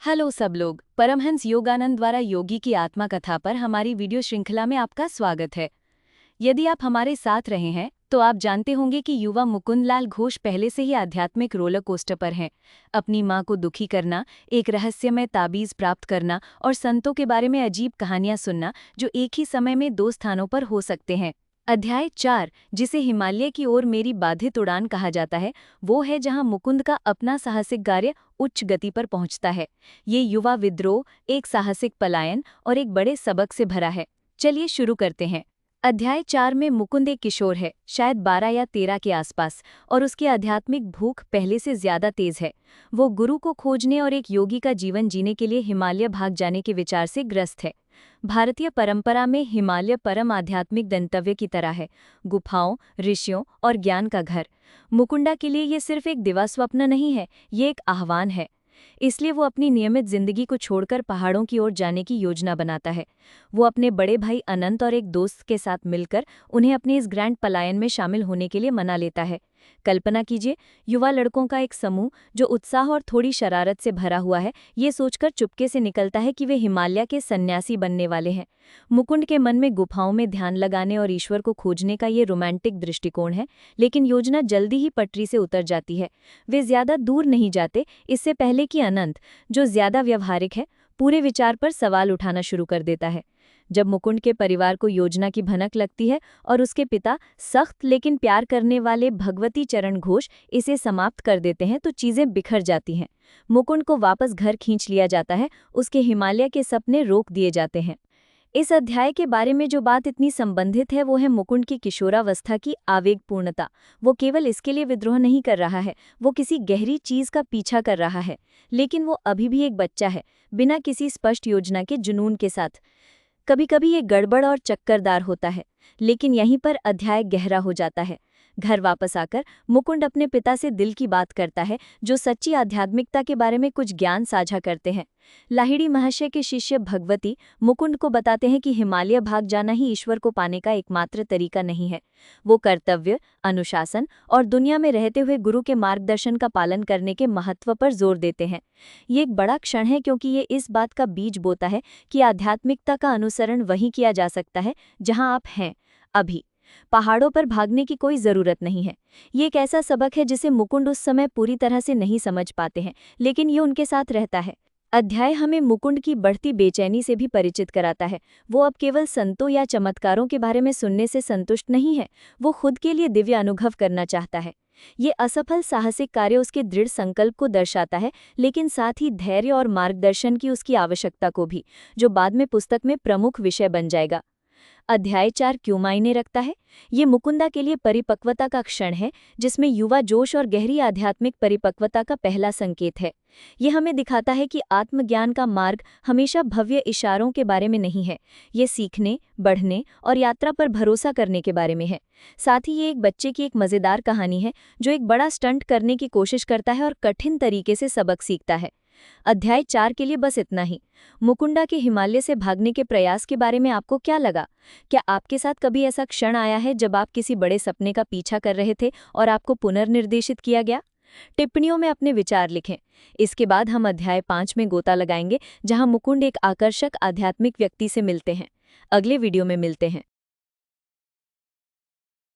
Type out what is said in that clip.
Hello सब लोग, परमहंस योगानंद द्वारा योगी की आत्मा कथा पर हमारी वीडियो श्रृंखला में आपका स्वागत है। यदि आप हमारे साथ रहे हैं तो आप जानते होंगे कि युवा मुकुंदलाल घोष पहले से ही आध्यात्मिक रोलर कोस्टर पर हैं। अपनी मां को दुखी करना, एक रहस्यमय ताबीज प्राप्त करना और संतों के बारे में अजीब कहानियां सुनना, जो एक ही समय में दो स्थानों पर हो सकते हैं। अध्याय 4, जिसे हिमालय की ओर मेरी बाधित उड़ान कहा जाता है, वो है जहां मुकुंद का अपना साहसिक कार्य उच्च गति पर पहुंचता है। ये युवा विद्रोह, एक साहसिक पलायन और एक बड़े सबक से भरा है। चलिए शुरू करते हैं। अध्याय 4 में मुकुंद एक किशोर है, शायद 12 या 13 के आसपास, और उसकी आध्यात्मिक भूख पहले से ज्यादा तेज है। वो गुरु को खोजने और एक योगी का जीवन जीने के लिए हिमालय भाग जाने के विचार से ग्रस्त है। भारतीय परंपरा में हिमालय परम आध्यात्मिक गंतव्य की तरह है, गुफाओं, ऋषियों और ज्ञान का घर। मुकुंदा के लिए ये सिर्फ एक दिवा स्वप्न नहीं है, ये एक आह्वान है। इसलिए वो अपनी नियमित जिंदगी को छोड़कर पहाड़ों की ओर जाने की योजना बनाता है। वो अपने बड़े भाई अनंत और एक दोस्त के साथ मिलकर उन्हें अपने इस ग्रैंड पलायन में शामिल होने के लिए मना लेता है। कल्पना कीजिए, युवा लड़कों का एक समूह जो उत्साह और थोड़ी शरारत से भरा हुआ है, ये सोचकर चुपके से निकलता है कि वे हिमालय के सन्यासी बनने वाले हैं। मुकुंद के मन में गुफाओं में ध्यान लगाने और ईश्वर को खोजने का ये रोमांटिक दृष्टिकोण है, लेकिन योजना जल्दी ही पटरी से उतर जाती है। वे ज्यादा दूर नहीं जाते, इससे पहले कि अनंत, जो ज्यादा व्यवहारिक है, पूरे विचार पर सवाल उठाना शुरू कर देता है। जब मुकुंद के परिवार को योजना की भनक लगती है और उसके पिता, सख्त लेकिन प्यार करने वाले भगवती चरण घोष, इसे समाप्त कर देते हैं तो चीजें बिखर जाती हैं। मुकुंद को वापस घर खींच लिया जाता है, उसके हिमालय के सपने रोक दिए जाते हैं। इस अध्याय के बारे में जो बात इतनी संबंधित है वो है मुकुंद की किशोरावस्था की आवेगपूर्णता। वो केवल इसके लिए विद्रोह नहीं कर रहा है, वो किसी गहरी चीज का पीछा कर रहा है। लेकिन वो अभी भी एक बच्चा है, बिना किसी स्पष्ट योजना के जुनून के साथ। कभी कभी ये गड़बड़ और चक्करदार होता है, लेकिन यहीं पर अध्याय गहरा हो जाता है। घर वापस आकर मुकुंद अपने पिता से दिल की बात करता है, जो सच्ची आध्यात्मिकता के बारे में कुछ ज्ञान साझा करते हैं। लाहिड़ी महाशय के शिष्य भगवती मुकुंद को बताते हैं कि हिमालय भाग जाना ही ईश्वर को पाने का एकमात्र तरीका नहीं है। वो कर्तव्य, अनुशासन और दुनिया में रहते हुए गुरु के मार्गदर्शन का पालन करने के महत्व पर जोर देते हैं। ये एक बड़ा क्षण है, क्योंकि ये इस बात का बीज बोता है कि आध्यात्मिकता का अनुसरण वहीं किया जा सकता है जहां आप हैं अभी। पहाड़ों पर भागने की कोई जरूरत नहीं है। ये एक ऐसा सबक है जिसे मुकुंद उस समय पूरी तरह से नहीं समझ पाते हैं, लेकिन ये उनके साथ रहता है। अध्याय हमें मुकुंद की बढ़ती बेचैनी से भी परिचित कराता है। वो अब केवल संतों या चमत्कारों के बारे में सुनने से संतुष्ट नहीं है, वो खुद के लिए दिव्य अनुभव करना चाहता है। ये असफल साहसिक कार्य उसके दृढ़ संकल्प को दर्शाता है, लेकिन साथ ही धैर्य और मार्गदर्शन की उसकी आवश्यकता को भी, जो बाद में पुस्तक में प्रमुख विषय बन जाएगा। अध्याय 4 क्यों मायने रखता है? ये मुकुंदा के लिए परिपक्वता का क्षण है, जिसमें युवा जोश और गहरी आध्यात्मिक परिपक्वता का पहला संकेत है। ये हमें दिखाता है कि आत्मज्ञान का मार्ग हमेशा भव्य इशारों के बारे में नहीं है, ये सीखने, बढ़ने और यात्रा पर भरोसा करने के बारे में है। साथ ही ये एक बच्चे की एक मज़ेदार कहानी है, जो एक बड़ा स्टंट करने की कोशिश करता है और कठिन तरीके से सबक सीखता है। अध्याय 4 के लिए बस इतना ही। मुकुंदा के हिमालय से भागने के प्रयास के बारे में आपको क्या लगा? क्या आपके साथ कभी ऐसा क्षण आया है जब आप किसी बड़े सपने का पीछा कर रहे थे और आपको पुनर्निर्देशित किया गया? टिप्पणियों में अपने विचार लिखें। इसके बाद हम अध्याय 5 में गोता लगाएंगे, जहां मुकुंद एक आकर्षक आध्यात्मिक व्यक्ति से मिलते हैं। अगले वीडियो में मिलते हैं।